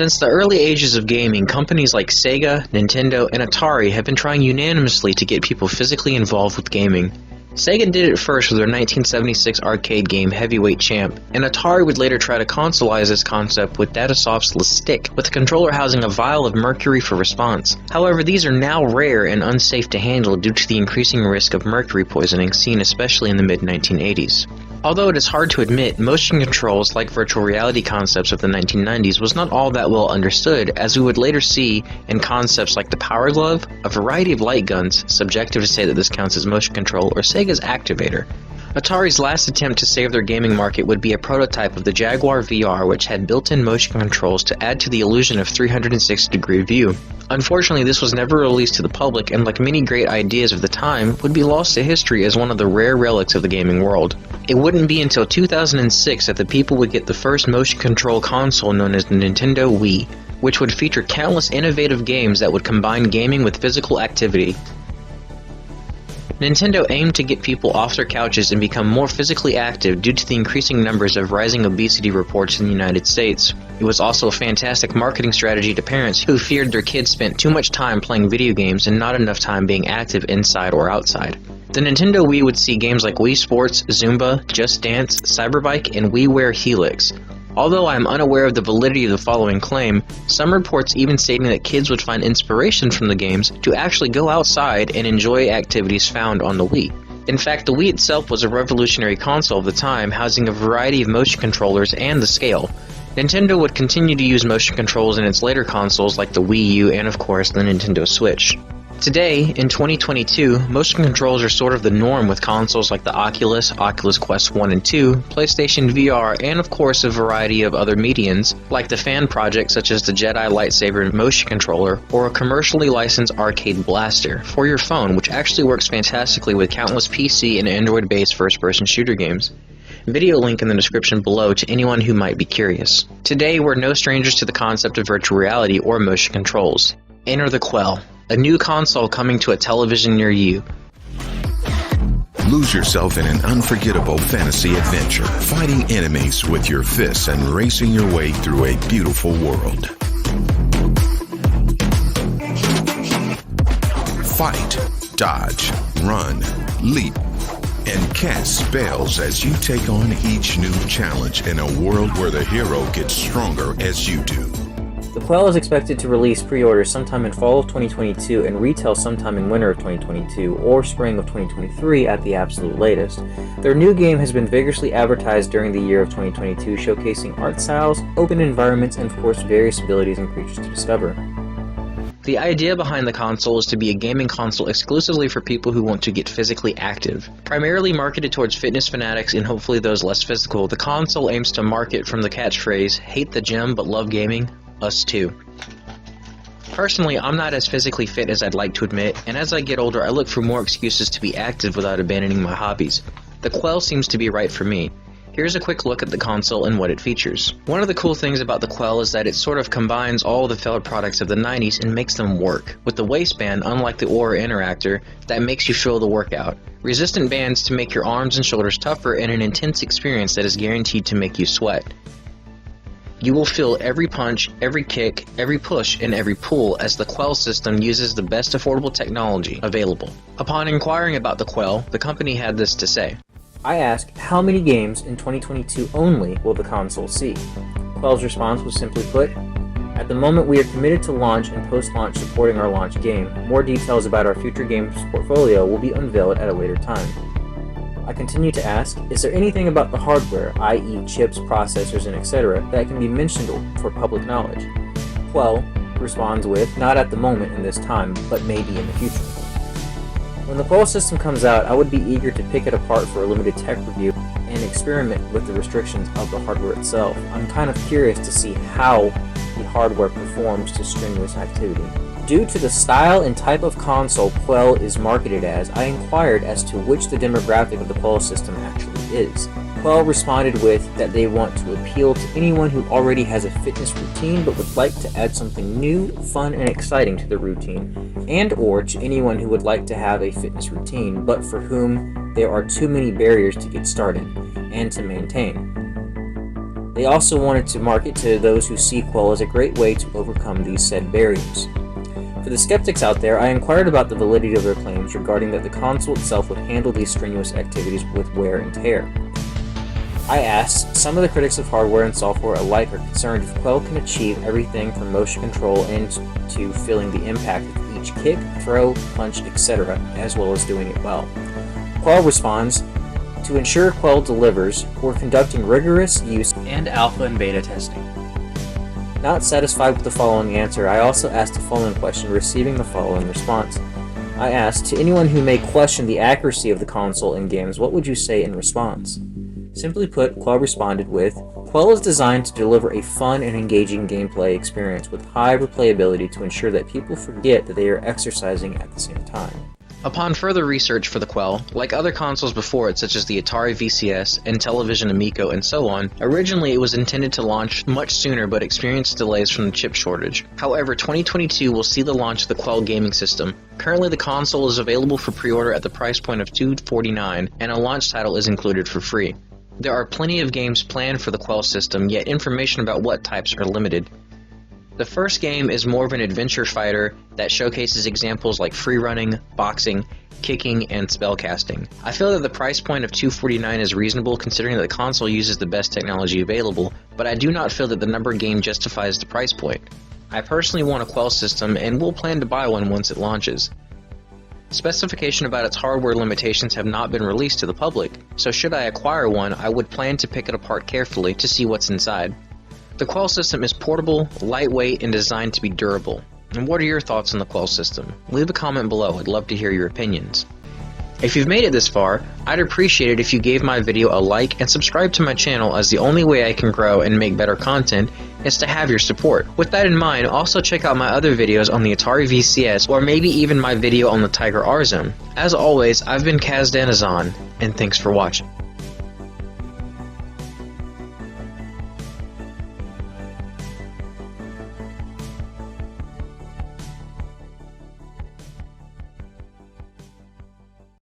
Since the early ages of gaming, companies like Sega, Nintendo, and Atari have been trying unanimously to get people physically involved with gaming. Sega did it first with their 1976 arcade game Heavyweight Champ, and Atari would later try to consolize this concept with Datasoft's The Stick, with the controller housing a vial of mercury for response. However, these are now rare and unsafe to handle due to the increasing risk of mercury poisoning seen especially in the mid-1980s. Although it is hard to admit, motion controls like virtual reality concepts of the 1990s was not all that well understood, as we would later see in concepts like the Power Glove, a variety of light guns, subjective to say that this counts as motion control, or Sega's Activator. Atari's last attempt to save their gaming market would be a prototype of the Jaguar VR, which had built-in motion controls to add to the illusion of 360-degree view. Unfortunately, this was never released to the public, and like many great ideas of the time, would be lost to history as one of the rare relics of the gaming world. It wouldn't be until 2006 that the people would get the first motion control console known as the Nintendo Wii, which would feature countless innovative games that would combine gaming with physical activity. Nintendo aimed to get people off their couches and become more physically active due to the increasing numbers of rising obesity reports in the United States. It was also a fantastic marketing strategy to parents who feared their kids spent too much time playing video games and not enough time being active inside or outside. The Nintendo Wii would see games like Wii Sports, Zumba, Just Dance, Cyberbike, and WiiWare Helix. Although I am unaware of the validity of the following claim, some reports even stating that kids would find inspiration from the games to actually go outside and enjoy activities found on the Wii. In fact, the Wii itself was a revolutionary console of the time, housing a variety of motion controllers and the scale. Nintendo would continue to use motion controls in its later consoles like the Wii U and of course the Nintendo Switch. Today, in 2022, motion controls are sort of the norm with consoles like the Oculus, Oculus Quest 1 and 2, PlayStation VR, and of course a variety of other mediums, like the fan projects such as the Jedi Lightsaber motion controller, or a commercially licensed arcade blaster for your phone, which actually works fantastically with countless PC and Android-based first-person shooter games. Video link in the description below to anyone who might be curious. Today, we're no strangers to the concept of virtual reality or motion controls. Enter the Quell, a new console coming to a television near you. Lose yourself in an unforgettable fantasy adventure, fighting enemies with your fists and racing your way through a beautiful world. Fight, dodge, run, leap, and cast spells as you take on each new challenge in a world where the hero gets stronger as you do. The Quell is expected to release pre-orders sometime in fall of 2022 and retail sometime in winter of 2022 or spring of 2023 at the absolute latest. Their new game has been vigorously advertised during the year of 2022, showcasing art styles, open environments, and of course various abilities and creatures to discover. The idea behind the console is to be a gaming console exclusively for people who want to get physically active. Primarily marketed towards fitness fanatics and hopefully those less physical, the console aims to market from the catchphrase, "Hate the gym but love gaming? Us too." Personally, I'm not as physically fit as I'd like to admit, and as I get older I look for more excuses to be active without abandoning my hobbies. The Quell seems to be right for me. Here's a quick look at the console and what it features. One of the cool things about the Quell is that it sort of combines all the failed products of the 90s and makes them work, with the waistband, unlike the Aura Interactor, that makes you feel the workout. Resistant bands to make your arms and shoulders tougher, and an intense experience that is guaranteed to make you sweat. You will feel every punch, every kick, every push, and every pull as the Quell system uses the best affordable technology available. Upon inquiring about the Quell, the company had this to say. I asked, how many games in 2022 only will the console see? Quell's response was simply put, at the moment we are committed to launch and post-launch supporting our launch game. More details about our future games portfolio will be unveiled at a later time. I continue to ask, is there anything about the hardware, i.e. chips, processors, and etc., that can be mentioned for public knowledge? Quell responds with, not at the moment in this time, but maybe in the future. When the Quell system comes out, I would be eager to pick it apart for a limited tech review and experiment with the restrictions of the hardware itself. I'm kind of curious to see how the hardware performs to strenuous activity. Due to the style and type of console Quell is marketed as, I inquired as to which the demographic of the Quell system actually is. Quell responded with that they want to appeal to anyone who already has a fitness routine but would like to add something new, fun, and exciting to the routine, and or to anyone who would like to have a fitness routine but for whom there are too many barriers to get started and to maintain. They also wanted to market to those who see Quell as a great way to overcome these said barriers. For the skeptics out there, I inquired about the validity of their claims regarding that the console itself would handle these strenuous activities with wear and tear. I asked, some of the critics of hardware and software alike are concerned if Quell can achieve everything from motion control into feeling the impact of each kick, throw, punch, etc., as well as doing it well. Quell responds, to ensure Quell delivers, we're conducting rigorous use and alpha and beta testing. Not satisfied with the following answer, I also asked the following question, receiving the following response. I asked, to anyone who may question the accuracy of the console in games, what would you say in response? Simply put, Quell responded with, Quell is designed to deliver a fun and engaging gameplay experience with high replayability to ensure that people forget that they are exercising at the same time. Upon further research for the Quell, like other consoles before it such as the Atari VCS, Intellivision Amico, and so on, originally it was intended to launch much sooner but experienced delays from the chip shortage. However, 2022 will see the launch of the Quell gaming system. Currently the console is available for pre-order at the price point of $249, and a launch title is included for free. There are plenty of games planned for the Quell system, yet information about what types are limited. The first game is more of an adventure fighter that showcases examples like free running, boxing, kicking, and spellcasting. I feel that the price point of $249 is reasonable considering that the console uses the best technology available, but I do not feel that the number game justifies the price point. I personally want a Quell system and will plan to buy one once it launches. Specification about its hardware limitations have not been released to the public, so should I acquire one, I would plan to pick it apart carefully to see what's inside. The Quell system is portable, lightweight, and designed to be durable. And what are your thoughts on the Quell system? Leave a comment below, I'd love to hear your opinions. If you've made it this far, I'd appreciate it if you gave my video a like and subscribe to my channel, as the only way I can grow and make better content is to have your support. With that in mind, also check out my other videos on the Atari VCS, or maybe even my video on the Tiger R Zone. As always, I've been Kaz Danazon, and thanks for watching.